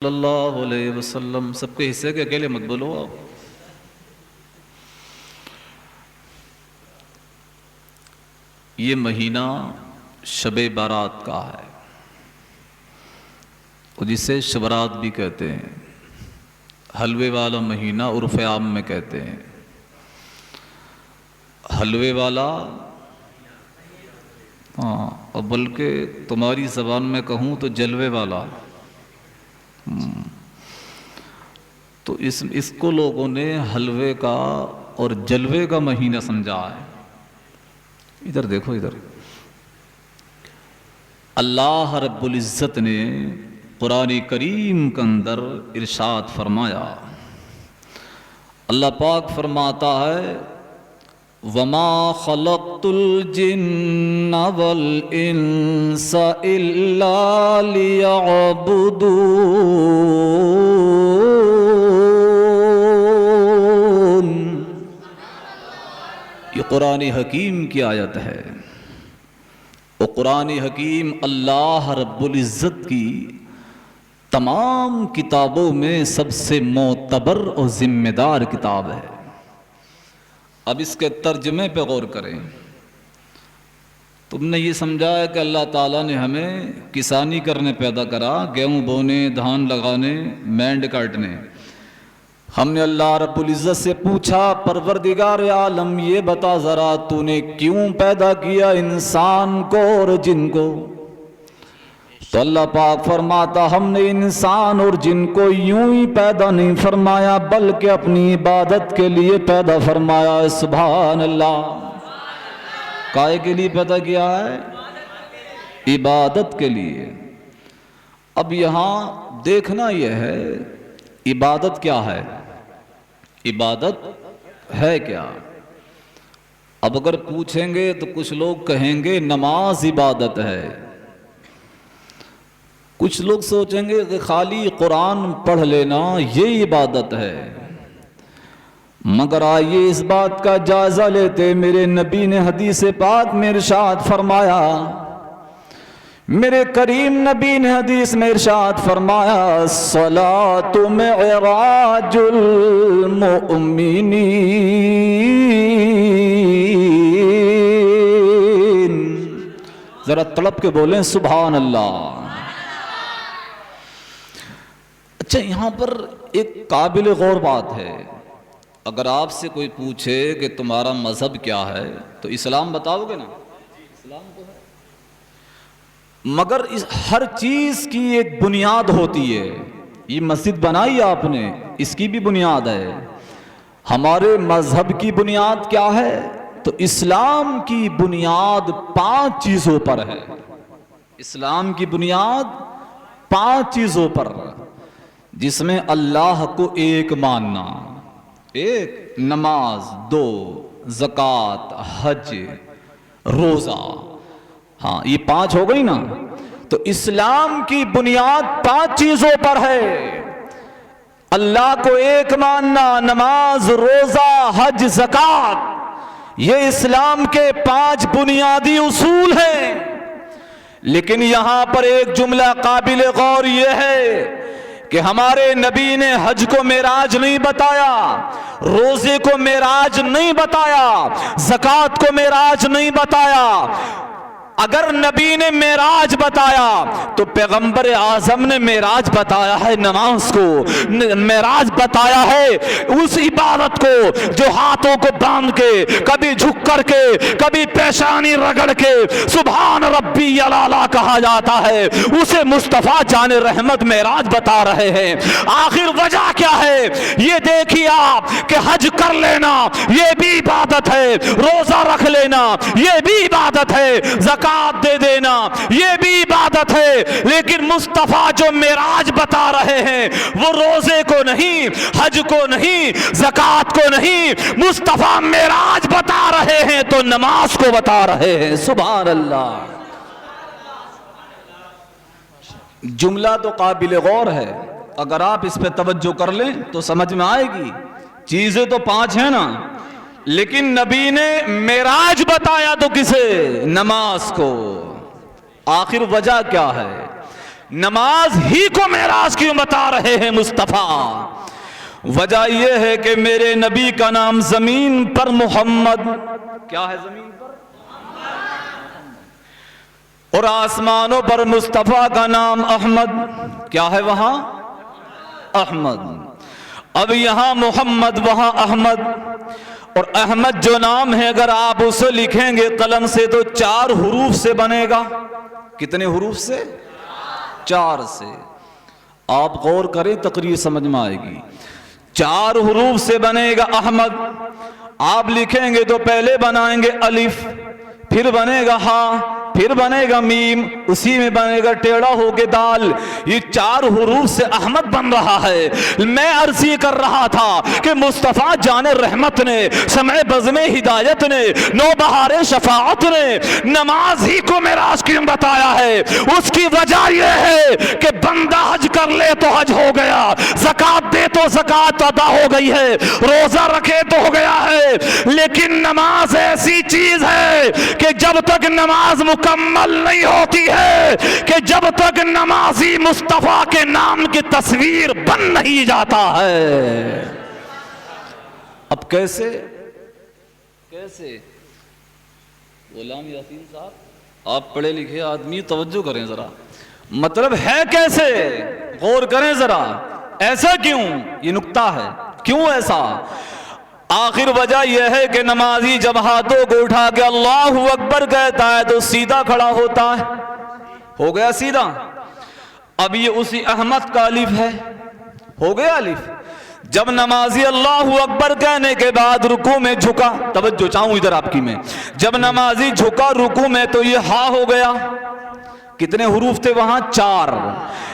صلی اللہ علیہ وسلم. سب کے حصے کے اکیلے مت بولو آپ. یہ مہینہ شب بارات کا ہے اور جسے شبرات بھی کہتے ہیں. حلوے والا مہینہ عرف عام میں کہتے ہیں. حلوے والا، ہاں، اور بلکہ تمہاری زبان میں کہوں تو جلوے والا. تو اس کو لوگوں نے حلوے کا اور جلوے کا مہینہ سمجھا ہے. ادھر دیکھو ادھر. اللہ رب العزت نے قرآن کریم کے اندر ارشاد فرمایا. اللہ پاک فرماتا ہے وَمَا خَلَقْتُ الْجِنَّ وَالْإِنسَ إِلَّا لِيَعْبُدُونَ. یہ قرآن حکیم کی آیت ہے. اور قرآن حکیم اللہ رب العزت کی تمام کتابوں میں سب سے معتبر اور ذمہ دار کتاب ہے. اب اس کے ترجمے پہ غور کریں. تم نے یہ سمجھا ہے کہ اللہ تعالیٰ نے ہمیں کسانی کرنے پیدا کرا، گیہوں بونے، دھان لگانے، مینڈ کاٹنے. ہم نے اللہ رب العزت سے پوچھا پروردگار عالم یہ بتا ذرا تو نے کیوں پیدا کیا انسان کو اور جن کو؟ تو اللہ پاک فرماتا ہم نے انسان اور جن کو یوں ہی پیدا نہیں فرمایا بلکہ اپنی عبادت کے لیے پیدا فرمایا ہے. سبحان اللہ. کائے کے لیے پیدا کیا ہے؟ عبادت کے لیے. اب یہاں دیکھنا یہ ہے عبادت کیا ہے؟ عبادت ہے کیا؟ اب اگر پوچھیں گے تو کچھ لوگ کہیں گے نماز عبادت ہے. کچھ لوگ سوچیں گے کہ خالی قرآن پڑھ لینا یہ عبادت ہے. مگر آئیے اس بات کا جائزہ لیتے. میرے نبی نے حدیث پاک میں ارشاد فرمایا، میرے کریم نبی نے حدیث میں ارشاد فرمایا الصلاۃ معراج المؤمنین. ذرا تڑپ کے بولیں سبحان اللہ. اچھا، یہاں پر ایک قابل غور بات ہے. اگر آپ سے کوئی پوچھے کہ تمہارا مذہب کیا ہے تو اسلام بتاؤ گے نا؟ اسلام تو ہے. مگر ہر چیز کی ایک بنیاد ہوتی ہے. یہ مسجد بنائی آپ نے، اس کی بھی بنیاد ہے. ہمارے مذہب کی بنیاد کیا ہے؟ تو اسلام کی بنیاد 5 چیزوں پر ہے. اسلام کی بنیاد 5 چیزوں پر، جس میں اللہ کو ایک ماننا، 1 نماز، 2 زکوٰۃ، حج، روزہ. ہاں، یہ 5 ہو گئی نا. تو اسلام کی بنیاد 5 چیزوں پر ہے. اللہ کو ایک ماننا، نماز، روزہ، حج، زکوٰۃ، یہ اسلام کے 5 بنیادی اصول ہیں. لیکن یہاں پر ایک جملہ قابل غور یہ ہے کہ ہمارے نبی نے حج کو معراج نہیں بتایا، روزے کو معراج نہیں بتایا، زکوٰۃ کو معراج نہیں بتایا. اگر نبی نے معراج بتایا تو پیغمبر اعظم نے معراج بتایا ہے نماز کو، معراج بتایا ہے اس عبادت کو جو ہاتھوں کو باندھ کے، کبھی جھک کر کے، کبھی پیشانی رگڑ کے سبحان ربی الاعلیٰ کہا جاتا ہے. اسے مصطفیٰ جان رحمت معراج بتا رہے ہیں. آخر وجہ کیا ہے؟ یہ دیکھیے آپ کہ حج کر لینا یہ بھی عبادت ہے، روزہ رکھ لینا یہ بھی عبادت ہے، زکوٰۃ دے دینا یہ بھی عبادت ہے. لیکن مصطفیٰ جو معراج بتا رہے ہیں وہ روزے کو نہیں، حج کو نہیں، زکوٰۃ کو نہیں. مصطفیٰ معراج بتا رہے ہیں تو نماز کو بتا رہے ہیں. سبحان اللہ. جملہ تو قابل غور ہے. اگر آپ اس پہ توجہ کر لیں تو سمجھ میں آئے گی. چیزیں تو 5 ہیں نا، لیکن نبی نے معراج بتایا تو کسے؟ نماز کو. آخر وجہ کیا ہے؟ نماز ہی کو معراج کیوں بتا رہے ہیں مصطفیٰ؟ وجہ یہ ہے کہ میرے نبی کا نام زمین پر محمد، کیا ہے زمین پر؟ اور آسمانوں پر مصطفیٰ کا نام احمد، کیا ہے وہاں؟ احمد۔ اب یہاں محمد وہاں احمد، اور احمد جو نام ہے اگر آپ اسے لکھیں گے قلم سے تو 4 حروف سے بنے گا۔ کتنے حروف سے؟ 4 سے۔ آپ غور کریں تقریر سمجھ میں آئے گی۔ 4 حروف سے بنے گا احمد۔ آپ لکھیں گے تو پہلے بنائیں گے الف، پھر بنے گا ہاں، پھر بنے گا میم، اسی میں بنے گا ٹیڑھا ہو کے دال۔ یہ 4 حروف سے احمد بن رہا ہے۔ میں عرض یہ کر رہا تھا کہ مصطفیٰ جان رحمت نے، سمع بزم ہدایت نے، نوبہار شفاعت نے نماز ہی کو معراج کیوں بتایا ہے؟ اس کی وجہ یہ ہے کہ بندہ حج کر لے تو حج ہو گیا، زکوٰۃ دے تو زکوٰۃ ادا ہو گئی ہے، روزہ رکھے تو ہو گیا ہے، لیکن نماز ایسی چیز ہے کہ جب تک نماز مکمل نہیں ہوتی ہے، کہ جب تک نمازی مصطفیٰ کے نام کی تصویر بن نہیں جاتا ہے۔ اب کیسے؟ غلام یاسین صاحب آپ پڑھے لکھے آدمی، توجہ کریں ذرا، مطلب ہے کیسے؟ غور کریں ذرا، ایسا کیوں؟ یہ نکتہ ہے، کیوں ایسا؟ آخر وجہ یہ ہے کہ نمازی جب ہاتھوں کو اٹھا کے اللہ اکبر کہتا ہے تو سیدھا کھڑا ہوتا ہے، ہو گیا سیدھا۔ اب یہ اسی احمد کا الف ہے، ہو گیا الف۔ جب نمازی اللہ اکبر کہنے کے بعد رکوع میں جھکا، توجہ چاہوں ادھر آپ کی میں، جب نمازی جھکا رکوع میں تو یہ ہا ہو گیا۔ کتنے حروف تھے وہاں؟ 4۔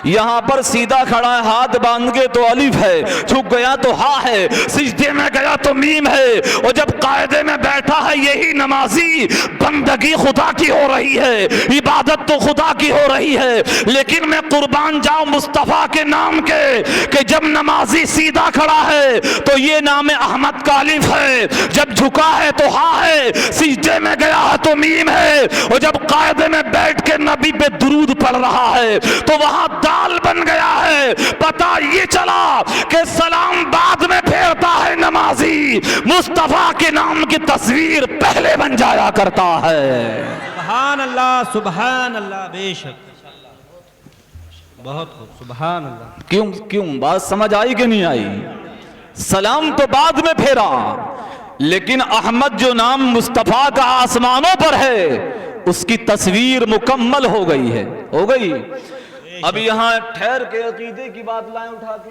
یہاں پر سیدھا کھڑا ہے، ہاتھ باندھ کے تو الف ہے، جھک گیا تو ہا ہے، سجدے میں گیا تو میم ہے، اور جب قاعدے میں بیٹھا ہے یہی نمازی، بندگی خدا کی ہو رہی ہے، عبادت تو خدا کی ہو رہی ہے، لیکن میں قربان جاؤں مصطفیٰ کے نام کے کہ جب نمازی سیدھا کھڑا ہے تو یہ نام احمد کا الف ہے، جب جھکا ہے تو ہا ہے، سجدے میں گیا ہے تو میم ہے، اور جب قاعدے میں بیٹھ کے نبی پہ درود پڑھ رہا ہے تو وہاں دال بن گیا ہے۔ پتہ یہ چلا کہ سلام بعد میں پھیرتا ہے نمازی، مصطفیٰ کے نام کی تصویر پہلے بن جایا کرتا ہے۔ سبحان اللہ، سبحان اللہ، بے شک، بہت خوب، سبحان اللہ۔ کیوں بات سمجھ آئی کہ نہیں آئی؟ سلام تو بعد میں پھیرا، لیکن احمد جو نام مصطفیٰ کا آسمانوں پر ہے اس کی تصویر مکمل ہو گئی ہے، ہو گئی۔ اب یہاں ٹھہر کے عقیدے کی بات لائیں اٹھا کے۔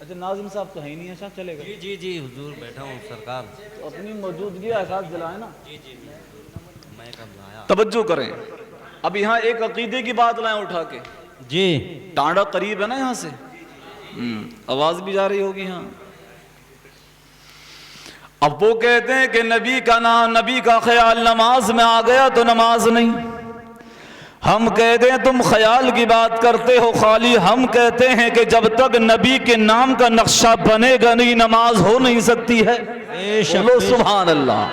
اچھا ناظم صاحب تو ہے ہی نہیں، اچھا چلے گا؟ جی حضور بیٹھا ہوں سرکار، تو اپنی موجودگی احساس دلائیں نا۔ میں کب لایا؟ توجہ کریں، اب یہاں ایک عقیدے کی بات لائیں اٹھا کے۔ جی ٹانڈا قریب ہے نا یہاں سے، آواز بھی جا رہی ہوگی ہاں۔ اب وہ کہتے ہیں کہ نبی کا نام، نبی کا خیال نماز میں آ گیا تو نماز نہیں۔ ہم کہتے ہیں تم خیال کی بات کرتے ہو خالی، ہم کہتے ہیں کہ جب تک نبی کے نام کا نقشہ بنے گا نہیں نماز ہو نہیں سکتی ہے۔ بولو سبحان اللہ۔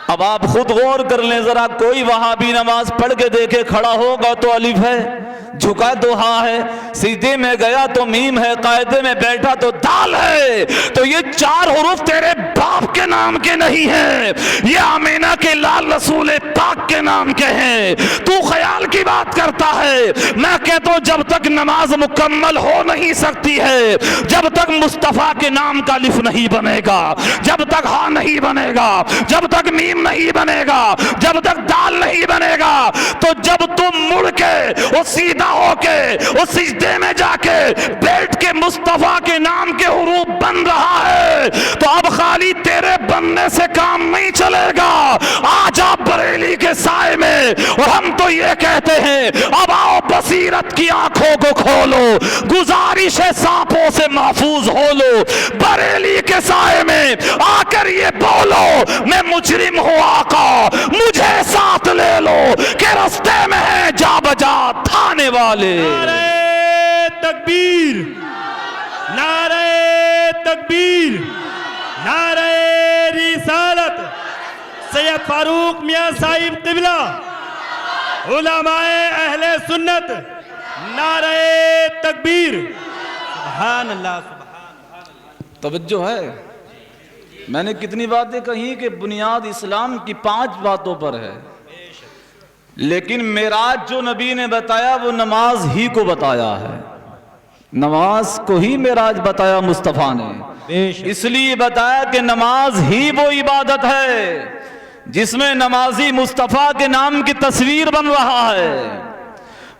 اب آپ خود غور کر لیں ذرا، کوئی وہابی نماز پڑھ کے دیکھے کھڑا ہوگا تو الف ہے، جھکا تو ہاں ہے، سیدھے میں گیا تو میم ہے، قاعدے میں بیٹھا تو دال ہے۔ تو یہ 4 حروف تیرے باپ کے نام کے نہیں ہیں، یہ آمینہ کے لال رسول پاک کے نام کے ہیں۔ تو خیال کی بات کرتا ہے، میں کہتا ہوں جب تک نماز مکمل ہو نہیں سکتی ہے، جب تک مصطفیٰ کے نام کا الف نہیں بنے گا، جب تک ہاں نہیں بنے گا، جب تک میم نہیں بنے گا، جب تک دال نہیں بنے گا، تو جب تم مڑ کے وہ سیدھا ہو کے اس سجدے میں جا کے بیٹھ کے مصطفیٰ کے نام کے حروف بن رہا ہے تو اب خالی تیرے بننے سے کام نہیں چلے گا۔ آج آپ بریلی کے سائے میں، اور ہم تو یہ کہتے ہیں اب آؤ بصیرت کی آنکھوں کو کھولو، گزارش سانپوں سے محفوظ ہو لو، بریلی کے سائے میں آ کر یہ بولو میں مجرم ہوں آقا مجھے ساتھ لے لو کہ رستے میں ہے جا بجا تھانے والے۔ نعرہ تکبیر، نعرہ تکبیر، نعرہ رسالت، سید فاروق میاں صاحب قبلہ، علماء اہل سنت، نعرہ تکبیر سبحان اللہ سبحان اللہ. توجہ ہے. میں نے کتنی باتیں کہیں کہ بنیاد اسلام کی 5 باتوں پر ہے، لیکن معراج جو نبی نے بتایا وہ نماز ہی کو بتایا ہے. نماز کو ہی معراج بتایا مصطفیٰ نے، اس لیے بتایا کہ نماز ہی وہ عبادت ہے جس میں نمازی مصطفیٰ کے نام کی تصویر بن رہا ہے.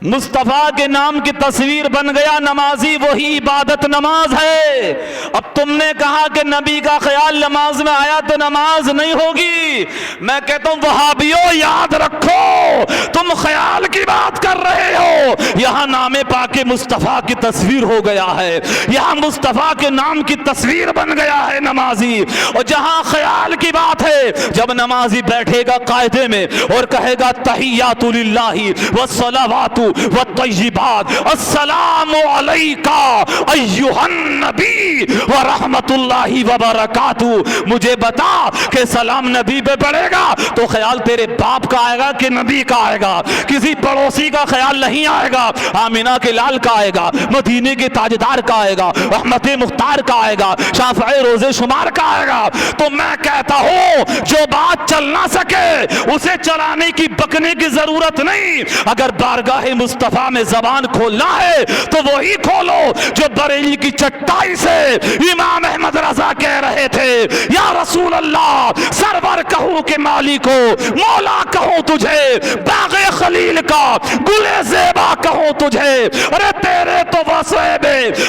مصطفیٰ کے نام کی تصویر بن گیا، نمازی وہی عبادت نماز ہے. اب تم نے کہا کہ نبی کا خیال نماز میں آیا تو نماز نہیں ہوگی. میں کہتا ہوں وہابیوں یاد رکھو، تم خیال کی بات کر رہے ہو. یہاں نام پاک مصطفیٰ کی تصویر ہو گیا ہے، یہاں مصطفیٰ کے نام کی تصویر بن گیا ہے نمازی. اور جہاں خیال کی بات ہے، جب نمازی بیٹھے گا قاعدے میں اور کہے گا تحیات للہ والصلوات والطیبات السلام علیکا ایہا النبی ورحمت اللہ وبرکاتہ، مجھے بتا کہ سلام نبی پہ پڑے گا تو خیال تیرے باپ کا آئے گا کہ نبی کا آئے گا؟ کسی پڑوسی کا خیال نہیں آئے گا. آمینہ کے لال کا آئے گا، مدینے کے تاجدار کا آئے گا، احمد مختار کا آئے گا، شافع روزے شمار کا آئے گا. تو میں کہتا ہوں جو بات چل نہ سکے اسے چلانے کی بکنے کی ضرورت نہیں. اگر بارگاہ مصطفیٰ میں زبان کھولنا ہے تو وہی کھولو جو بریلی کی چٹائی سے امام احمد رضا کہہ رہے تھے یا رسول اللہ سرور کہوں کہ مالی کو، مولا کہوں تجھے، باغ خلیل کا گل زیبا کہوں تجھے. ارے تیرے تو وصیب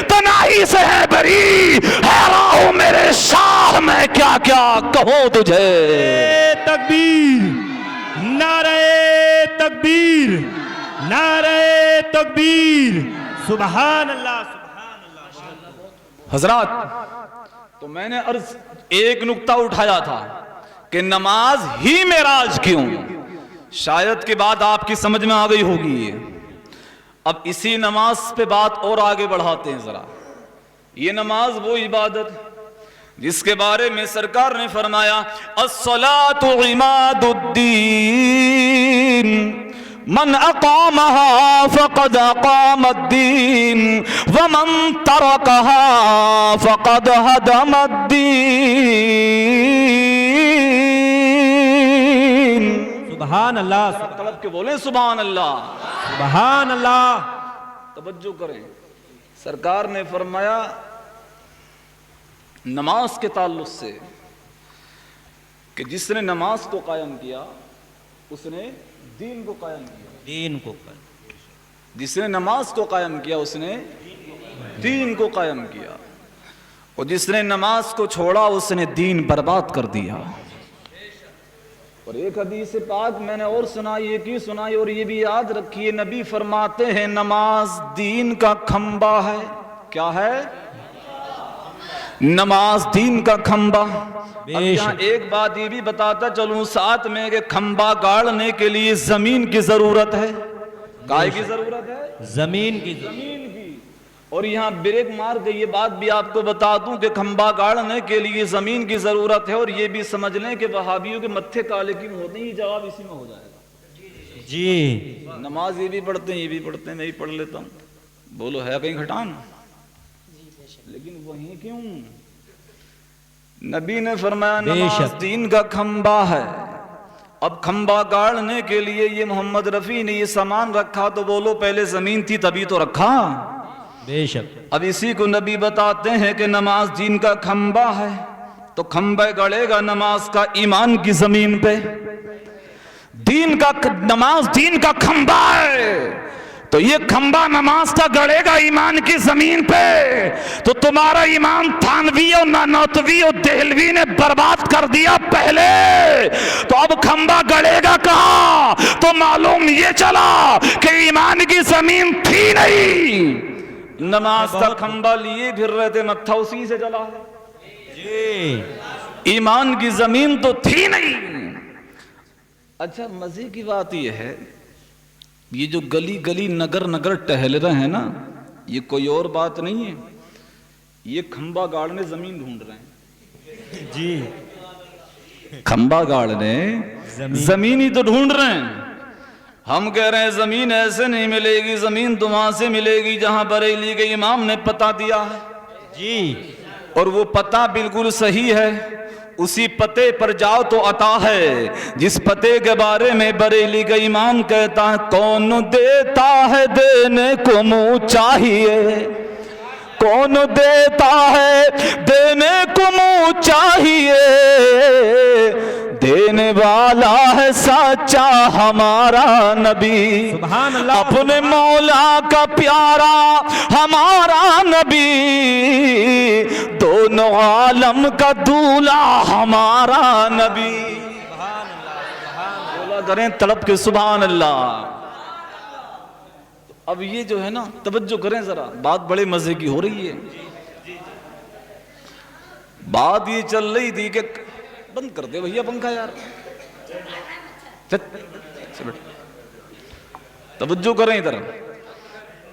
تناہی سے ہے بری، حیران میرے شاہ میں کیا کیا کہوں تجھے. تکبیر نعرہ تکبیر نعرہ تکبیر سبحان اللہ سبحان اللہ. حضرات تو میں نے عرض ایک نکتہ اٹھایا تھا کہ نماز ہی معراج کیوں، شاید کہ بات آپ کی سمجھ میں آ گئی ہوگی. اب اسی نماز پہ بات اور آگے بڑھاتے ہیں ذرا. یہ نماز وہ عبادت جس کے بارے میں سرکار نے فرمایا الصلاۃ عماد الدین من اقامها فقد اقام الدین ومن ترکها فقد هدم الدین. سبحان اللہ طلب کے بولیں سبحان اللہ سبحان اللہ. توجہ کریں، سرکار نے فرمایا نماز کے تعلق سے کہ جس نے نماز کو قائم کیا اس نے دین کو قائم کیا. دین کو جس نے نماز کو قائم کیا اس نے دین کو قائم کیا، اور جس نے نماز کو چھوڑا اس نے دین برباد کر دیا. اور ایک حدیث پاک میں نے اور سنائی، ایک ہی سنائی اور یہ بھی یاد رکھیے، نبی فرماتے ہیں نماز دین کا کھمبا ہے. کیا ہے؟ نماز دین کا کھمبا. اب یہاں ایک بات یہ بھی بتاتا چلوں ساتھ میں کہ کھمبا گاڑنے کے لیے زمین کی ضرورت ہے. کائے کی ضرورت ہے؟ زمین کی. اور یہاں بریک مار کے یہ بات بھی آپ کو بتا دوں کہ کھمبا گاڑنے کے لیے زمین کی ضرورت ہے. اور یہ بھی سمجھ لیں کہ وہابیوں کے متھے کالے کیوں ہوتے ہیں، یہ جواب اسی میں ہو جائے گا. جی نماز یہ بھی پڑھتے ہیں یہ بھی پڑھتے ہیں، میں بھی پڑھ لیتا ہوں. بولو ہے کہیں گھٹان؟ لیکن وہیں کیوں؟ نبی نے فرمایا نماز دین کا کھمبا ہے. اب کھمبا گاڑنے کے لیے یہ محمد رفیع نے یہ سامان رکھا تو بولو پہلے زمین تھی تبھی تو رکھا. بے شک. اب اسی کو نبی بتاتے ہیں کہ نماز دین کا کھمبا ہے تو کھمبا گڑے گا نماز کا ایمان کی زمین پہ. نماز دین کا کھمبا ہے تو یہ کھمبا نماز کا گڑے گا ایمان کی زمین پہ. تو تمہارا ایمان تھانوی اور نانوتوی اور دہلوی نے برباد کر دیا پہلے، تو اب کھمبا گڑے گا کہاں؟ تو معلوم یہ چلا کہ ایمان کی زمین تھی نہیں، نماز کا کھمبا لیے پھر رہے تھے، متھا اسی سے چلا ہے. جی ایمان کی زمین تو تھی نہیں. اچھا مزے کی بات یہ ہے یہ جو گلی گلی نگر نگر ٹہل رہے ہیں نا، یہ کوئی اور بات نہیں ہے، یہ کھمبا گاڑنے زمین ڈھونڈ رہے ہیں. جی کھمبا گاڑنے زمین ہی تو ڈھونڈ رہے ہیں. ہم کہہ رہے ہیں زمین ایسے نہیں ملے گی، زمین تو وہاں سے ملے گی جہاں بریلی کے امام نے پتہ دیا ہے جی، اور وہ پتہ بالکل صحیح ہے، اسی پتے پر جاؤ تو عطا ہے، جس پتے کے بارے میں بریلی کا امام کہتا ہے کون دیتا ہے دینے کو منہ چاہیے، کون دیتا ہے دینے کو منہ چاہیے، دینے والا ہے سچا ہمارا نبی، سبحان اللہ، اپنے مولا کا پیارا ہمارا نبی، دونوں عالم کا دولہا ہمارا نبی۔ بولا کریں تڑپ کے سبحان اللہ۔ اب یہ جو ہے نا، توجہ کریں ذرا، بات بڑے مزے کی ہو رہی ہے۔ بات یہ چل رہی تھی کہ بند کر دے بھیا پنکھا یار، توجہ کریں ادھر۔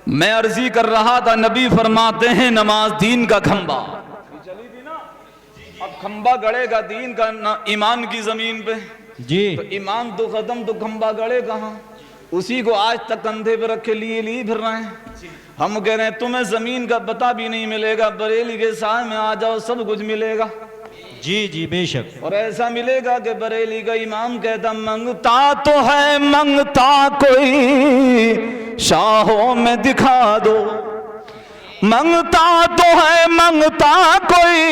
میں عرضی کر رہا تھا نبی فرماتے ہیں نماز دین کا کھمبا، اب کھمبا گڑے گا دین کا ایمان کی زمین پہ، جی، تو ایمان تو ختم تو کھمبا گڑے کہاں؟ اسی کو آج تک کندھے پہ رکھ کے لیے پھر رہے ہیں۔ ہم کہہ رہے ہیں تمہیں زمین کا پتہ بھی نہیں ملے گا، بریلی کے سائے میں آ جاؤ سب کچھ ملے گا۔ جی جی بے شک، اور ایسا ملے گا کہ بریلی کا امام کہتا منگتا تو ہے منگتا کوئی شاہوں میں دکھا دو، منگتا تو ہے منگتا کوئی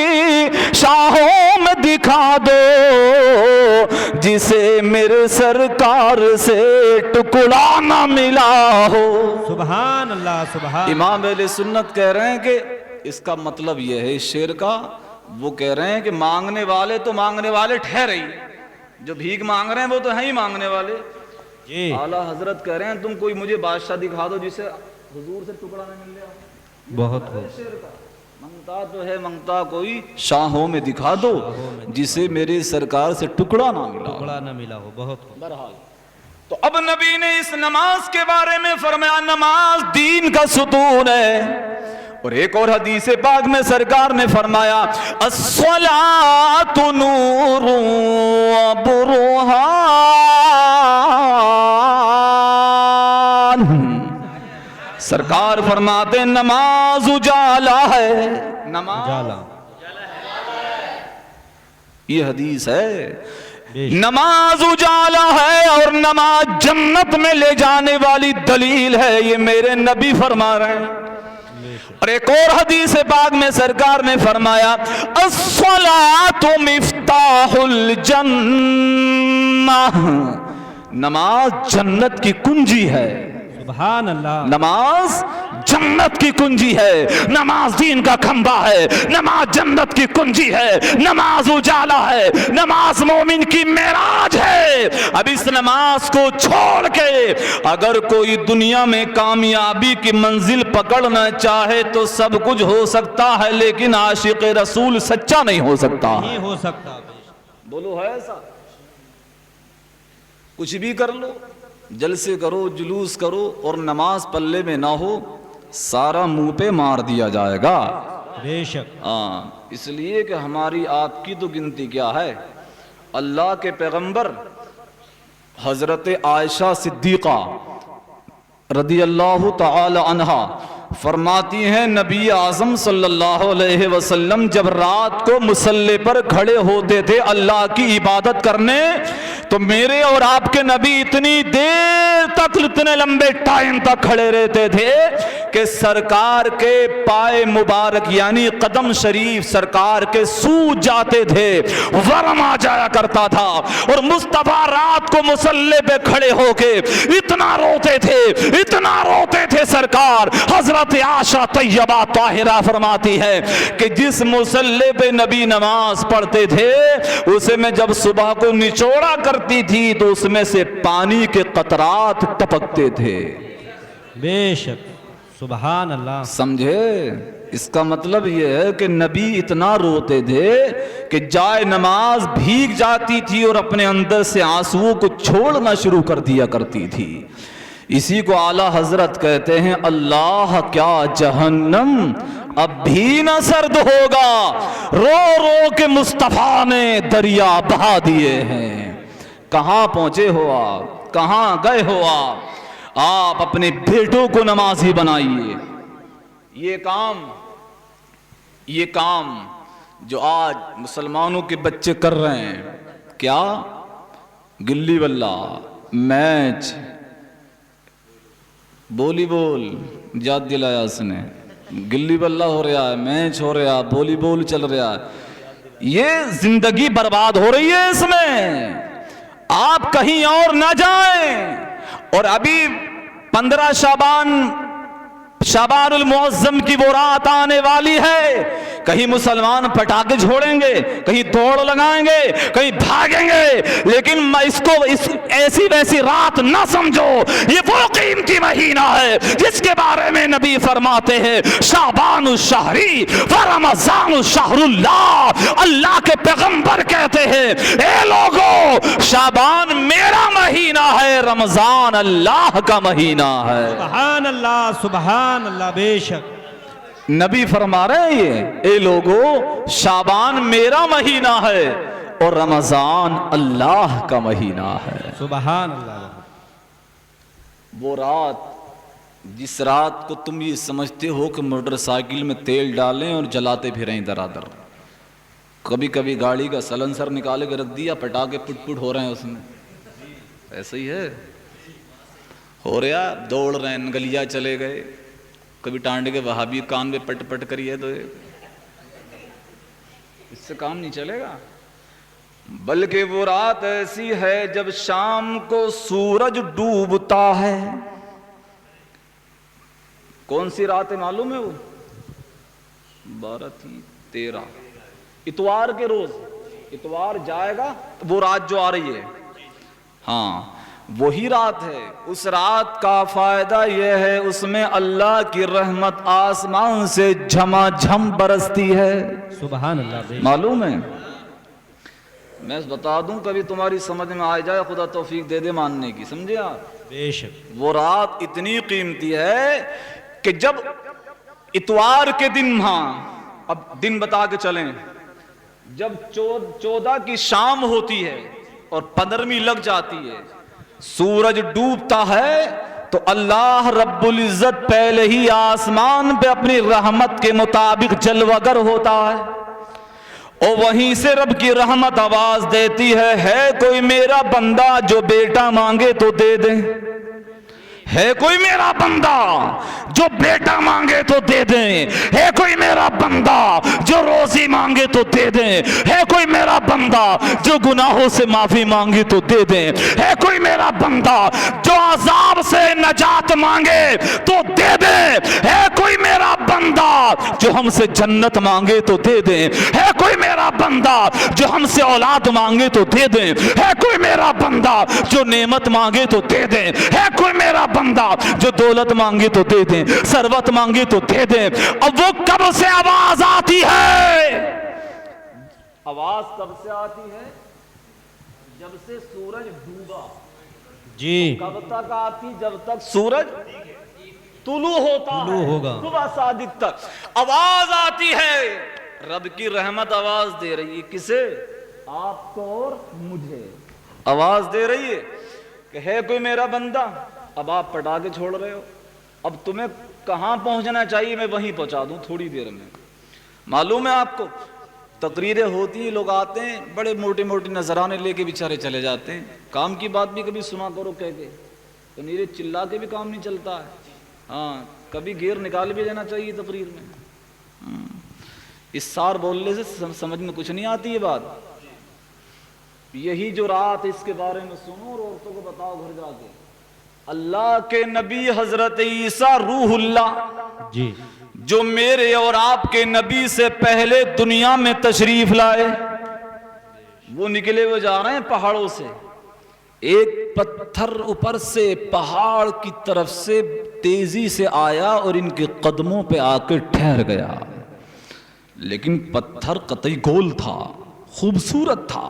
شاہوں میں دکھا دو، جسے میرے سرکار سے ٹکڑا نہ ملا ہو۔ سبحان اللہ، سبحان۔ امام اہل سنت کہہ رہے ہیں کہ اس کا مطلب یہ ہے اس شعر کا، وہ کہہ رہے ہیں کہ مانگنے والے تو مانگنے والے ٹھہرے ہی، جو بھیک مانگ رہے ہیں وہ تو ہیں ہی مانگنے والے۔ جی، اعلیٰ حضرت کہہ رہے ہیں تم کوئی مجھے بادشاہ دکھا دو جسے حضور سے ٹکڑا نہ مل جائے۔ بہت خوب، شعر کا منگتا تو ہے منگتا کوئی شاہوں میں دکھا دو، جسے میرے سرکار سے ٹکڑا نہ ملا۔ ٹکڑا نہ ملا ہو، بہت خوب۔ بہرحال تو اب نبی نے اس نماز کے بارے میں فرمایا نماز دین کا ستون ہے، اور ایک اور حدیث پاک میں سرکار نے فرمایا الصلاۃ نور و برہان، سرکار فرماتے نماز اجالا ہے، نماز جالا، یہ حدیث ہے، بے شک، نماز اجالا ہے اور نماز جنت میں لے جانے والی دلیل ہے، یہ میرے نبی فرما رہے ہیں۔ بے شک، اور ایک اور حدیث پاک میں سرکار نے فرمایا الصلاۃ مفتاح الجنہ، نماز جنت کی کنجی ہے، سبحان اللہ، نماز جنت کی کنجی ہے، نماز دین کا کھمبا ہے، نماز جنت کی کنجی ہے، نماز اجالا ہے، نماز مومن کی معراج ہے۔ اب اس نماز کو چھوڑ کے اگر کوئی دنیا میں کامیابی کی منزل پکڑنا چاہے تو سب کچھ ہو سکتا ہے، لیکن عاشق رسول سچا نہیں ہو سکتا۔ نہیں ہو سکتا، بے شک، بولو ہے ایسا؟ کچھ بھی کر لو، جلسے کرو، جلوس کرو، اور نماز پلے میں نہ ہو، سارا منہ پہ مار دیا جائے گا۔ بے شک، ہاں، اس لیے کہ ہماری آپ کی تو گنتی کیا ہے؟ اللہ کے پیغمبر حضرت عائشہ صدیقہ رضی اللہ تعالی عنہا فرماتی ہیں نبی اعظم صلی اللہ علیہ وسلم جب رات کو مصلی پر کھڑے ہوتے تھے اللہ کی عبادت کرنے، تو میرے اور آپ کے نبی اتنی دیر تک، اتنے لمبے ٹائم تک کھڑے رہتے تھے کہ سرکار کے پائے مبارک یعنی قدم شریف سرکار کے سوج جاتے تھے، ورم آ جایا کرتا تھا، اور مصطفیٰ رات کو مصلی پہ کھڑے ہو کے اتنا روتے تھے، اتنا روتے تھے سرکار۔ حضرت عائشہ طیبہ طاہرہ فرماتی ہے کہ جس مصلی پہ نبی نماز پڑھتے تھے اسے میں جب صبح کو نچوڑا کرتی تھی تو اس میں سے پانی کے قطرات ٹپکتے تھے۔ بے شک، سبحان اللہ، سمجھے؟ اس کا مطلب یہ ہے کہ نبی اتنا روتے تھے کہ جائے نماز بھیگ جاتی تھی اور اپنے اندر سے آنسوؤں کو چھوڑنا شروع کر دیا کرتی تھی۔ اسی کو اعلیٰ حضرت کہتے ہیں اللہ کیا جہنم اب بھی نہ سرد ہوگا، رو رو کے مصطفیٰ نے دریا بہا دیے ہیں۔ کہاں پہنچے ہو آپ؟ کہاں گئے ہو آپ اپنے بیٹوں کو نمازی بنائیے. یہ کام جو آج مسلمانوں کے بچے کر رہے ہیں، کیا گلی بلہ، میچ، بولی بول، یاد دلایا اس نے، گلی بلہ ہو رہا ہے، میچ ہو رہا ہے، بولی بول چل رہا ہے. یہ زندگی برباد ہو رہی ہے اس میں. آپ کہیں اور نہ جائیں. اور ابھی 15 شعبان المعظم کی وہ رات آنے والی ہے. کہیں مسلمان پٹاخے چھوڑیں گے، کہیں دوڑ لگائیں گے، کہیں بھاگیں گے، لیکن اس کو ایسی ویسی رات نہ سمجھو. یہ وہ قیمتی مہینہ ہے جس کے بارے میں نبی فرماتے ہیں شعبان الشہری و رمضان الشہر اللہ. اللہ کے پیغمبر کہتے ہیں اے لوگو، شعبان میرا مہینہ ہے، رمضان اللہ کا مہینہ ہے. سبحان اللہ، سبحان اللہ. بے شک نبی فرما رہے ہیں یہ اے لوگو، شعبان میرا مہینہ ہے اور رمضان اللہ کا مہینہ ہے. سبحان اللہ. وہ رات، جس رات کو تم یہ سمجھتے ہو کہ موٹر سائیکل میں تیل ڈالیں اور جلاتے پھریں ادھر ادھر، کبھی کبھی گاڑی کا سلنسر نکالے کے رکھ دیا، پٹاخے پٹ پٹ ہو رہے ہیں اس میں، ایسے ہی ہے ہو رہا. دوڑ رہے ہیں، گلیا چلے گئے، کبھی ٹانڈے کے وہابی کان میں پٹ پٹ کریے تو اس سے کام نہیں چلے گا. بلکہ وہ رات ایسی ہے جب شام کو سورج ڈوبتا ہے. کون سی رات ہے معلوم ہے؟ وہ 12 تھی 13 اتوار کے روز، اتوار جائے گا وہ رات جو آ رہی ہے، ہاں وہی رات ہے. اس رات کا فائدہ یہ ہے اس میں اللہ کی رحمت آسمان سے جھما جھم برستی ہے. سبحان اللہ. معلوم ہے؟ میں بتا دوں کبھی تمہاری سمجھ میں آ جائے، خدا توفیق دے دے ماننے کی. سمجھے آپ؟ بے شک. وہ رات اتنی قیمتی ہے کہ جب اتوار کے دن، ہاں اب دن بتا کے چلیں، جب 14 کی شام ہوتی ہے اور 15ویں لگ جاتی ہے، سورج ڈوبتا ہے، تو اللہ رب العزت پہلے ہی آسمان پہ اپنی رحمت کے مطابق جلوہ گر ہوتا ہے، اور وہیں سے رب کی رحمت آواز دیتی ہے کوئی میرا بندہ جو بیٹا مانگے تو دے دیں، ہے کوئی میرا بندہ جو بیٹا مانگے تو دے دیں، ہے کوئی میرا بندہ جو روزی مانگے تو دے دیں، ہے کوئی میرا بندہ جو گناہوں سے معافی مانگے تو دے دیں، ہے کوئی میرا بندہ جو عذاب سے نجات مانگے تو دے دیں، ہے کوئی میرا بندہ جو ہم سے جنت مانگے تو دے دیں، ہے کوئی میرا بندہ جو ہم سے اولاد مانگے تو دے دیں، ہے کوئی میرا بندہ جو نعمت مانگے تو دے دیں، ہے کوئی میرا بندہ جو دولت مانگے تو دے دیں، ثروت مانگے تو دے دیں. اب وہ کب سے آواز آتی ہے؟ آواز کب سے آتی ہے؟ جب سے سورج ڈوبا. جی. کب تک آتی؟ جب تک سورج طلوع ہوتا ہے، صبح صادق تک آواز آتی ہے. رب کی رحمت آواز دے رہی ہے. کسے؟ آپ کو اور مجھے آواز دے رہی ہے کہ ہے کوئی میرا بندہ. اب آپ پٹاخے چھوڑ رہے ہو، اب تمہیں کہاں پہنچنا چاہیے میں وہیں پہنچا دوں تھوڑی دیر میں. معلوم ہے آپ کو، تقریریں ہوتی ہیں، لوگ آتے ہیں بڑے موٹے موٹے نذرانے لے کے بیچارے چلے جاتے ہیں. کام کی بات بھی کبھی سنا کرو کہہ کے، تو نیرے چلا کے بھی کام نہیں چلتا ہے. ہاں کبھی گیئر نکال بھی دینا چاہیے تقریر میں. اس سار بولنے سے سمجھ میں کچھ نہیں آتی یہ بات. یہی جو رات اس کے بارے میں سنو اور عورتوں کو بتاؤ گھر جا کے. اللہ کے نبی حضرت عیسیٰ روح اللہ جی جو میرے اور آپ کے نبی سے پہلے دنیا میں تشریف لائے، وہ نکلے ہوئے جا رہے ہیں پہاڑوں سے. ایک پتھر اوپر سے پہاڑ کی طرف سے تیزی سے آیا اور ان کے قدموں پہ آ کے ٹھہر گیا. لیکن پتھر قطعی گول تھا، خوبصورت تھا.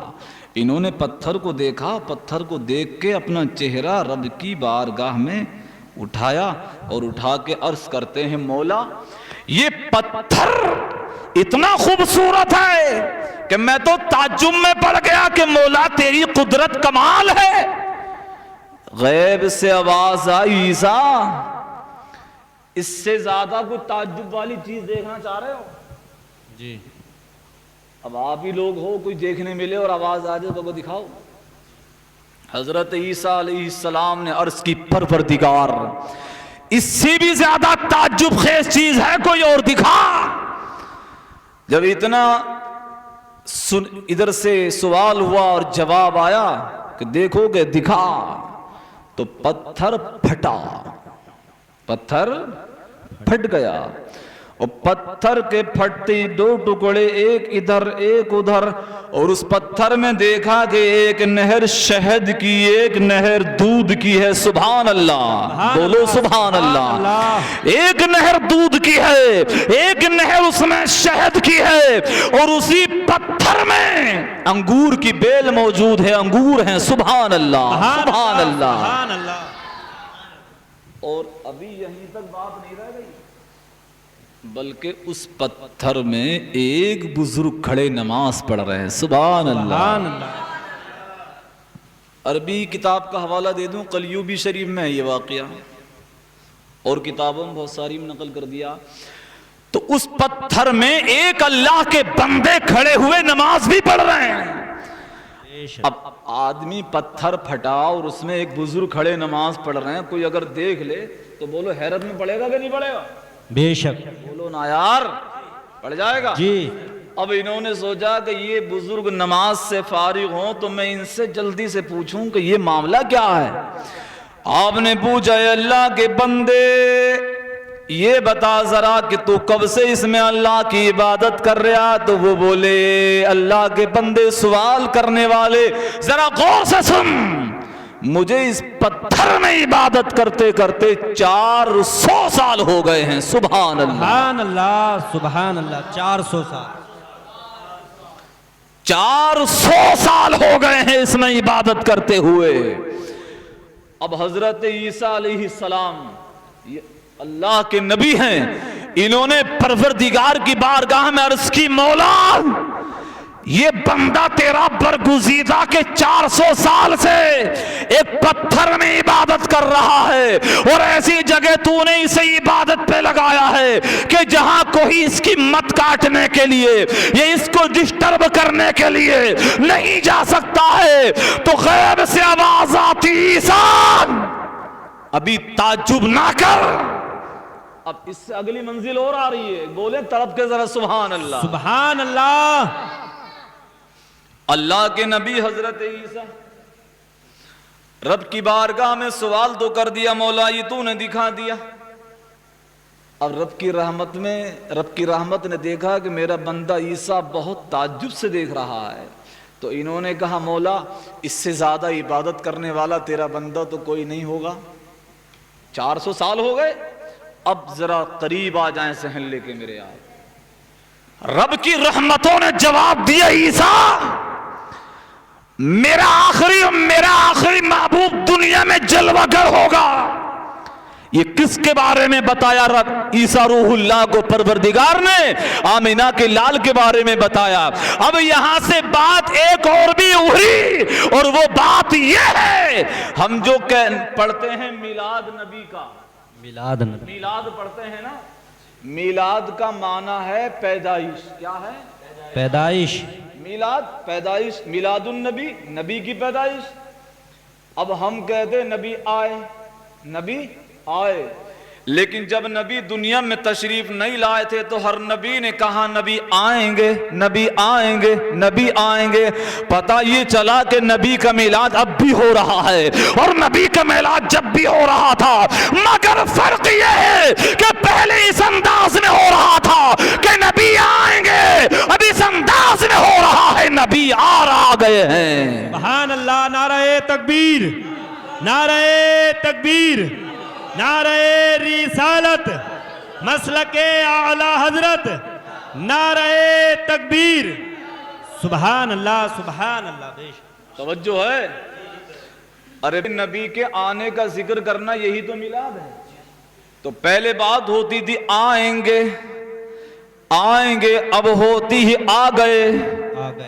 انہوں نے پتھر کو دیکھا، پتھر کو دیکھ کے اپنا چہرہ رب کی بارگاہ میں اٹھایا اور اٹھا کے عرض کرتے ہیں مولا یہ پتھر اتنا خوبصورت ہے کہ میں تو تعجب میں پڑ گیا کہ مولا تیری قدرت کمال ہے. غیب سے آواز آئی عیسیٰ، اس سے زیادہ کوئی تعجب والی چیز دیکھنا چاہ رہے ہو؟ جی اب آپ ہی لوگ ہو، کوئی دیکھنے ملے اور آواز آ جائے تو دکھاؤ۔ حضرت عیسیٰ علیہ السلام نے عرض کی پروردگار اس سے بھی زیادہ تعجب خیز چیز ہے کوئی اور دکھا۔ جب اتنا ادھر سے سوال ہوا اور جواب آیا کہ دیکھو گے دکھا، تو پتھر پھٹا، پتھر پھٹ گیا، اور پتھر کے پھٹتے دو ٹکڑے، ایک ادھر ایک ادھر، اور اس پتھر میں دیکھا کہ ایک نہر شہد کی، ایک نہر دودھ کی ہے۔ سبحان اللہ، بولو سبحان اللہ۔ ایک نہر دودھ کی ہے، ایک نہر اس میں شہد کی ہے، اور اسی پتھر میں انگور کی بیل موجود ہے، انگور ہیں۔ سبحان اللہ، سبحان اللہ۔ اور ابھی یہیں تک بات نہیں رہ گئی، بلکہ اس پتھر میں ایک بزرگ کھڑے نماز پڑھ رہے ہیں۔ سبحان اللہ۔ عربی کتاب کا حوالہ دے دوں، قلیوبی شریف میں ہے یہ واقعہ، اور کتابوں میں بہت ساری نقل کر دیا۔ تو اس پتھر میں ایک اللہ کے بندے کھڑے ہوئے نماز بھی پڑھ رہے ہیں۔ اب آدمی پتھر پھٹا اور اس میں ایک بزرگ کھڑے نماز پڑھ رہے ہیں، کوئی اگر دیکھ لے تو بولو حیرت میں پڑے گا کہ نہیں پڑے گا؟ بے شک، بولو نا یار، پڑ جائے گا جی۔ اب انہوں نے سوچا کہ یہ بزرگ نماز سے فارغ ہوں تو میں ان سے جلدی سے پوچھوں کہ یہ معاملہ کیا ہے۔ آپ نے پوچھا، اے اللہ کے بندے یہ بتا ذرا کہ تو کب سے اس میں اللہ کی عبادت کر رہا؟ تو وہ بولے، اللہ کے بندے سوال کرنے والے ذرا غور سے سن، مجھے اس پتھر میں عبادت کرتے کرتے 400 سال ہو گئے ہیں۔ سبحان اللہ، سبحان اللہ، سبحان اللہ۔ 400 سال، 400 سال ہو گئے ہیں اس میں عبادت کرتے ہوئے۔ اب حضرت عیسیٰ علیہ السلام یہ اللہ کے نبی ہیں، انہوں نے پروردگار کی بارگاہ میں عرض کی، مولا یہ بندہ تیرا برگزیدہ کے 400 سال سے ایک پتھر میں عبادت کر رہا ہے، اور ایسی جگہ تو نے اسے عبادت پہ لگایا ہے کہ جہاں کوئی اس کی مت کاٹنے کے لیے یہ اس کو ڈسٹرب کرنے کے لیے نہیں جا سکتا ہے۔ تو غیب سے آواز آتی، عیسیٰ ابھی تعجب نہ کر، اب اس سے اگلی منزل اور آ رہی ہے۔ بولے تڑپ کے ذرا سبحان اللہ، سبحان اللہ۔ اللہ کے نبی حضرت عیسیٰ رب کی بارگاہ میں سوال تو کر دیا، مولا یہ تو نے دکھا دیا۔ اب رب کی رحمت نے دیکھا کہ میرا بندہ عیسیٰ بہت تعجب سے دیکھ رہا ہے، تو انہوں نے کہا، مولا اس سے زیادہ عبادت کرنے والا تیرا بندہ تو کوئی نہیں ہوگا۔ 400 سال ہو گئے، اب ذرا قریب آ جائیں سہن لے کے میرے آپ۔ رب کی رحمتوں نے جواب دیا، عیسیٰ میرا آخری محبوب دنیا میں جلوہ گر ہوگا۔ یہ کس کے بارے میں بتایا؟ رب عیسیٰ روح اللہ کو پروردگار نے آمینہ کے لال کے بارے میں بتایا۔ اب یہاں سے بات ایک اور بھی اڑی، اور وہ بات یہ ہے، ہم جو پڑھتے ہیں میلاد نبی کا، میلاد نبی، میلاد پڑھتے ہیں نا، میلاد کا معنی ہے پیدائش۔ کیا ہے؟ پیدائش۔ میلاد پیدائش، میلاد النبی نبی کی پیدائش۔ اب ہم کہتے نبی آئے، نبی آئے، لیکن جب نبی دنیا میں تشریف نہیں لائے تھے تو ہر نبی نے کہا نبی آئیں گے، نبی آئیں گے، نبی آئیں گے۔ پتہ یہ چلا کہ نبی کا میلاد اب بھی ہو رہا ہے، اور نبی کا میلاد جب بھی ہو رہا تھا، مگر فرق یہ ہے کہ پہلے اس انداز میں ہو رہا تھا کہ نبی آئیں گے، اب اس انداز میں ہو رہا ہے نبی آ گئے ہیں۔ سبحان اللہ۔ نعرہ تکبیر، نعرہ تکبیر، نعرہ رسالت، مسلک اعلی حضرت، نعرہ تکبیر، سبحان اللہ، سبحان اللہ۔ بے شک توجہ ہے۔ ارے نبی کے آنے کا ذکر کرنا یہی تو میلاد ہے۔ تو پہلے بات ہوتی تھی آئیں گے، آئیں گے، اب ہوتی ہی آ گئے،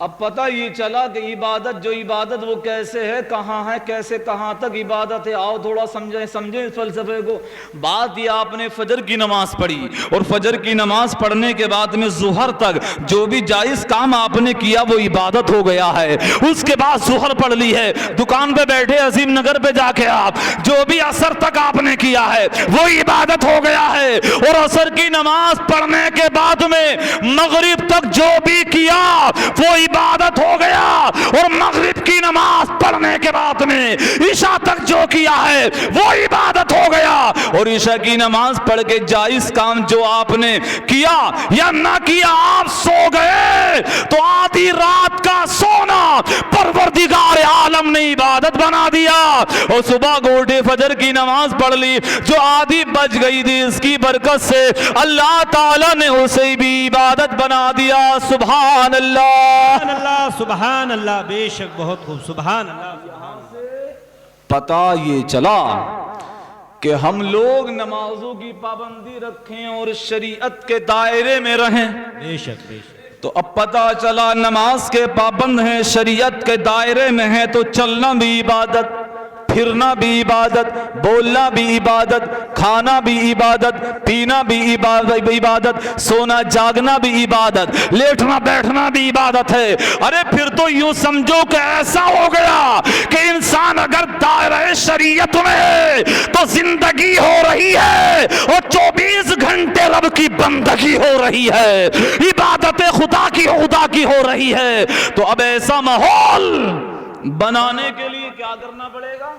اب پتہ یہ چلا کہ عبادت جو عبادت وہ کیسے ہے، کہاں ہے، کیسے کہاں تک عبادت ہے. آؤ تھوڑا سمجھیں اس فلسفے کو. بات یہ آپ نے فجر کی نماز پڑھی اور فجر کی نماز پڑھنے کے بعد میں ظہر تک جو بھی جائز کام آپ نے کیا وہ عبادت ہو گیا ہے. اس کے بعد ظہر پڑھ لی ہے، دکان پہ بیٹھے عظیم نگر پہ جا کے آپ جو بھی عصر تک آپ نے کیا ہے وہ عبادت ہو گیا ہے. اور عصر کی نماز پڑھنے کے بعد میں مغرب تک جو بھی کیا وہ عبادت ہو گیا. اور مغرب کی نماز پڑھنے کے بعد میں عشاء تک جو کیا ہے وہ عبادت ہو گیا. اور عشاء کی نماز پڑھ کے جائز کام جو آپ نے کیا یا نہ کیا، آپ سو گئے تو آدھی رات کا سونا پروردگار عالم نے عبادت بنا دیا. اور صبح کو اٹھے فجر کی نماز پڑھ لی، جو آدھی بچ گئی تھی اس کی برکت سے اللہ تعالیٰ نے اسے بھی عبادت بنا دیا. سبحان اللہ سبحان اللہ سبحان اللہ، بے شک بہت خوب. سبحان اللہ. پتہ یہ چلا کہ ہم لوگ نمازوں کی پابندی رکھیں اور شریعت کے دائرے میں رہیں. بے شک بے شک. تو اب پتہ چلا نماز کے پابند ہیں، شریعت کے دائرے میں ہیں، تو چلنا بھی عبادت، پھرنا بھی عبادت، بولنا بھی عبادت، کھانا بھی عبادت، پینا بھی عبادت، سونا جاگنا بھی عبادت، لیٹنا بیٹھنا بھی عبادت ہے. ارے پھر تو یوں سمجھو کہ ایسا ہو گیا کہ انسان اگر دائرہ شریعت میں ہے تو زندگی ہو رہی ہے اور 24 گھنٹے رب کی بندگی ہو رہی ہے، عبادت خدا کی ہو رہی ہے. تو اب ایسا ماحول بنانے کے لیے کیا کرنا پڑے گا؟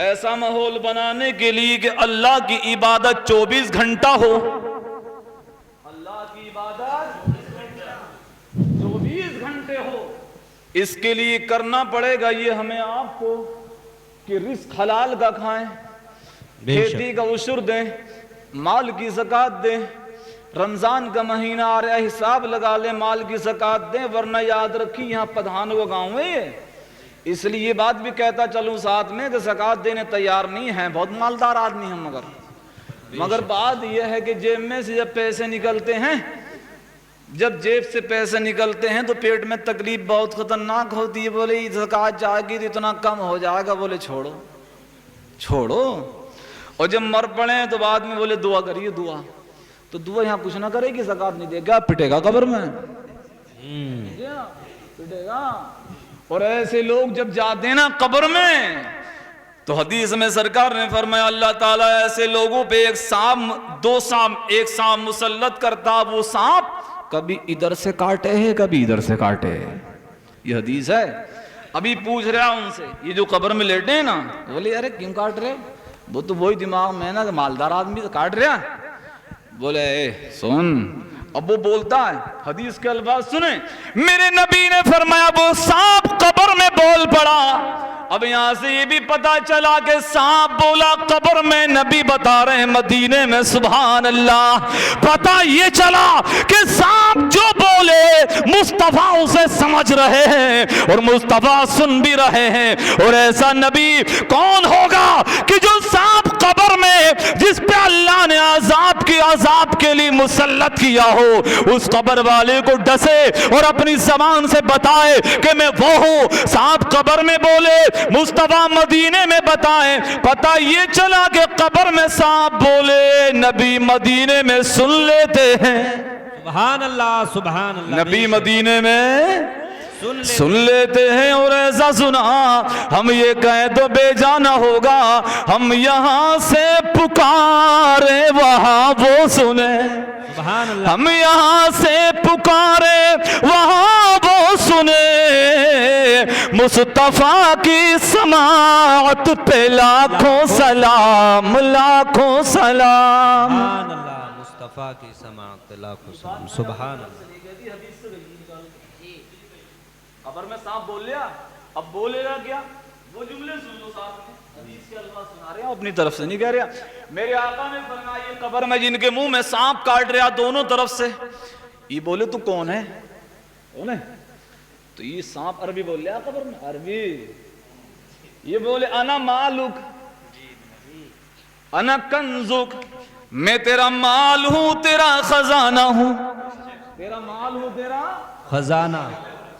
ایسا ماحول بنانے کے لیے کہ اللہ کی عبادت 24 گھنٹہ ہو. اللہ کی عبادت 24 گھنٹے ہو. اس کے لیے کرنا پڑے گا یہ ہمیں آپ کو کہ رزق حلال کا کھائیں، کھیتی کا عشر دیں، مال کی زکوٰۃ دیں. رمضان کا مہینہ آ رہا ہے، حساب لگا لیں، مال کی زکوٰۃ دیں، ورنہ یاد رکھی یہاں پدھانوں کا گاؤں ہے یہ. اس لیے یہ بات بھی کہتا چلوں ساتھ میں کہ زکوٰۃ دینے تیار نہیں ہیں، بہت مالدار آدمی ہیں، مگر بات یہ ہے کہ جیب میں سے جب پیسے نکلتے ہیں، جب جیب سے پیسے نکلتے ہیں تو پیٹ میں تکلیف بہت خطرناک ہوتی ہے. بولے یہ زکوٰۃ جائے گی تو اتنا کم ہو جائے گا. بولے چھوڑو. اور جب مر پڑے تو بعد میں بولے دعا کریے. تو دعا یہاں کچھ نہ کرے گی، زکوٰۃ نہیں دے گا، پٹے گا قبر میں، پٹے گا. اور ایسے لوگ جب جاتے ہیں نا قبر میں تو حدیث میں سرکار نے فرمایا اللہ تعالیٰ ایسے لوگوں پہ ایک سانپ مسلط کرتا، وہ سانپ کبھی ادھر سے کاٹے ہے کبھی ادھر سے کاٹے ہے. یہ حدیث ہے. ابھی پوچھ رہا ان سے یہ جو قبر میں لیٹے ہیں نا، بولے ارے کیوں کاٹ رہے؟ وہ تو وہی دماغ میں نا کہ مالدار آدمی تو کاٹ رہا. بولے اے سن. اب وہ بولتا ہے، حدیث کے الفاظ سنیں، میرے نبی نے فرمایا وہ سانپ قبر میں بول پڑا. اب یہاں سے یہ بھی پتا چلا کہ سانپ بولا قبر میں، نبی بتا رہے ہیں مدینے میں. سبحان اللہ. پتا یہ چلا کہ سانپ جو بولے مصطفیٰ اسے سمجھ رہے ہیں اور مصطفیٰ سن بھی رہے ہیں. اور ایسا نبی کون ہوگا کہ جو سانپ قبر میں جس پہ اللہ نے عذاب کے لیے مسلط کیا ہو، اس قبر والے کو ڈسے اور اپنی زبان سے بتائے کہ میں وہ ہوں. سانپ قبر میں بولے، مصطفیٰ مدینے میں بتائیں. پتہ یہ چلا کہ قبر میں سانپ بولے، نبی مدینے میں سن لیتے ہیں. سبحان اللہ سبحان اللہ. نبی مدینے میں سن لیتے ہیں. اور ایسا سنا ہم یہ کہیں تو بے جانا ہوگا، ہم یہاں سے پکارے وہاں وہ سنے. ہم یہاں سے پکارے وہاں وہ سنے. مصطفیٰ کی سماعت پہ لاکھوں سلام، لاکھوں سلام. سبحان اللہ. مصطفیٰ کی سماعت پہ لاکھوں سلام. سبحان اللہ. قبر میں سانپ بول لیا، اب بولے گا کیا؟ وہ جملے سن لو ساتھ میں. حدیث کے الفاظ سنا رہے ہیں، اپنی طرف سے نہیں کہہ رہا. میرے آقا نے فرمایا یہ قبر میں جن کے منہ میں سانپ کاٹ رہا دونوں طرف سے، یہ بولے تو کون ہے؟ تو یہ سانپ عربی بول لیا قبر میں، عربی. یہ بولے انا مالک، انا کنزک، میں تیرا مال ہوں، تیرا خزانہ ہوں. تیرا مال ہوں، تیرا خزانہ.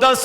10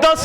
10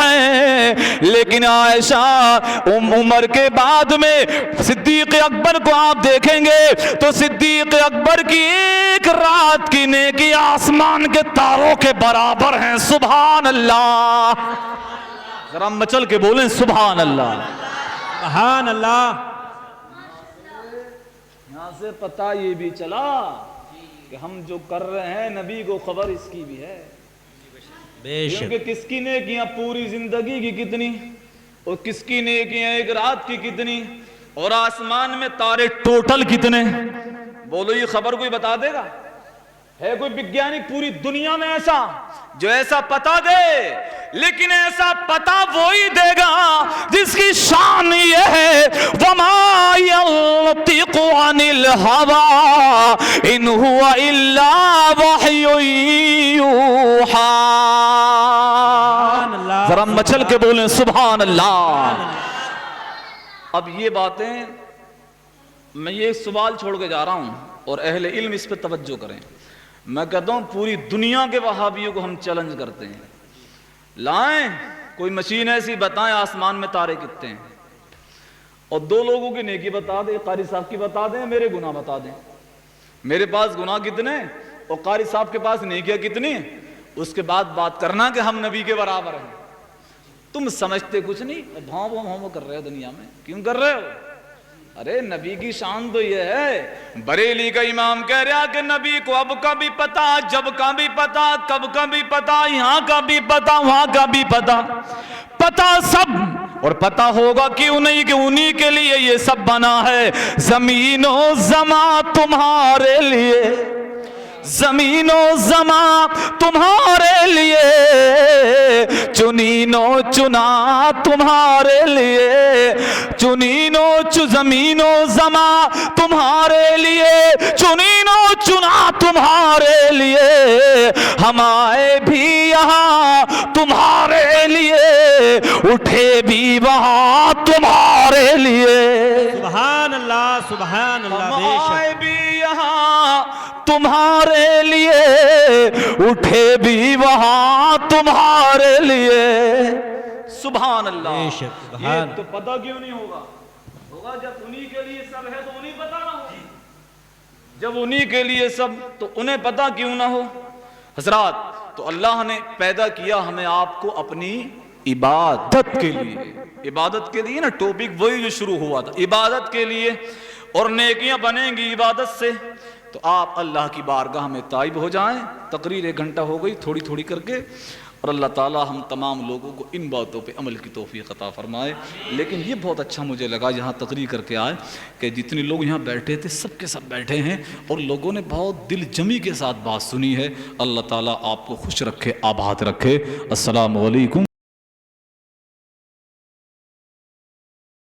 ہیں. لیکن عائشہ عمر کے بعد میں صدیق اکبر کو آپ دیکھیں گے تو صدیق اکبر کی ایک رات کی نیکی آسمان کے تاروں کے برابر ہیں. سبحان اللہ. ذرا مچل کے بولیں سبحان اللہ. سبحان اللہ. یہاں سے پتہ یہ بھی چلا کہ ہم جو کر رہے ہیں نبی کو خبر اس کی بھی ہے. بے شک. کیونکہ کس کی نیکیاں پوری زندگی کی کتنی اور کس کی نیکیاں ایک رات کی کتنی اور آسمان میں تارے ٹوٹل کتنے. بولو یہ خبر کوئی بتا دے گا؟ ہے کوئی وگیانک پوری دنیا میں ایسا جو ایسا پتا دے؟ لیکن ایسا پتا وہی دے گا جس کی شان یہ ہے وَمَا يَنطِقُ عَنِ الْهَوَىٰ إِنْ هُوَ إِلَّا وَحْيٌ يُوحَىٰ. ذرا مچل کے بولیں سبحان اللہ. اب یہ باتیں میں یہ سوال چھوڑ کے جا رہا ہوں اور اہل علم اس پہ توجہ کریں. میں کہتا ہوں پوری دنیا کے وہابیوں کو ہم چیلنج کرتے ہیں, لائیں کوئی مشین ایسی بتائیں آسمان میں تارے کتنے ہیں اور دو لوگوں کی نیکی بتا دیں, قاری صاحب کی بتا دیں, میرے گناہ بتا دیں. میرے پاس گناہ کتنے اور قاری صاحب کے پاس نیکیاں کتنی, اس کے بعد بات کرنا کہ ہم نبی کے برابر ہیں. تم سمجھتے کچھ نہیں, بھاؤ کر رہے ہو دنیا میں. کیوں کر رہے ہو؟ ارے نبی کی شان تو یہ ہے. بریلی کا امام کہہ رہا کہ نبی کو اب کا بھی پتا, جب کا بھی پتا, کب کا بھی پتا, یہاں کا بھی پتا, وہاں کا بھی پتا, پتا سب. اور پتا ہوگا کیوں نہیں کہ انہی کے لیے یہ سب بنا ہے. زمین و زمان تمہارے لیے, زمین و زمان تمہارے لیے, چنین و چنا تمہارے لیے, چنین و زمین و زمان تمہارے لیے, چنین و چنا تمہارے لیے. ہم آئے بھی یہاں تمہارے لیے, اٹھے بھی وہاں تمہارے لیے. سبحان اللہ. سبحان اللہ. بے ہم آئے شک. بھی یہاں تمہارے لیے, اٹھے بھی وہاں تمہارے لیے. سبحان اللہ. بے شک. سبحان. یہ تو پتہ کیوں نہیں ہوگا؟ ہوگا جب انہی کے لیے سب ہے تو انہی پتہ نہ ہو. جب انہی کے لیے سب تو انہیں پتہ کیوں نہ ہو؟ حضرات تو اللہ نے پیدا کیا ہمیں آپ کو اپنی عبادت کے لیے. عبادت کے لیے نا ٹاپک وہی جو شروع ہوا تھا, عبادت کے لیے. اور نیکیاں بنیں گی عبادت سے. تو آپ اللہ کی بارگاہ میں تائب ہو جائیں. تقریر 1 گھنٹہ ہو گئی تھوڑی تھوڑی کر کے, اور اللہ تعالی ہم تمام لوگوں کو ان باتوں پہ عمل کی توفیق عطا فرمائے. لیکن یہ بہت اچھا مجھے لگا یہاں تقریر کر کے آئے کہ جتنے لوگ یہاں بیٹھے تھے سب کے سب بیٹھے ہیں اور لوگوں نے بہت دل جمی کے ساتھ بات سنی ہے. اللہ تعالی آپ کو خوش رکھے, آباد رکھے. السلام علیکم.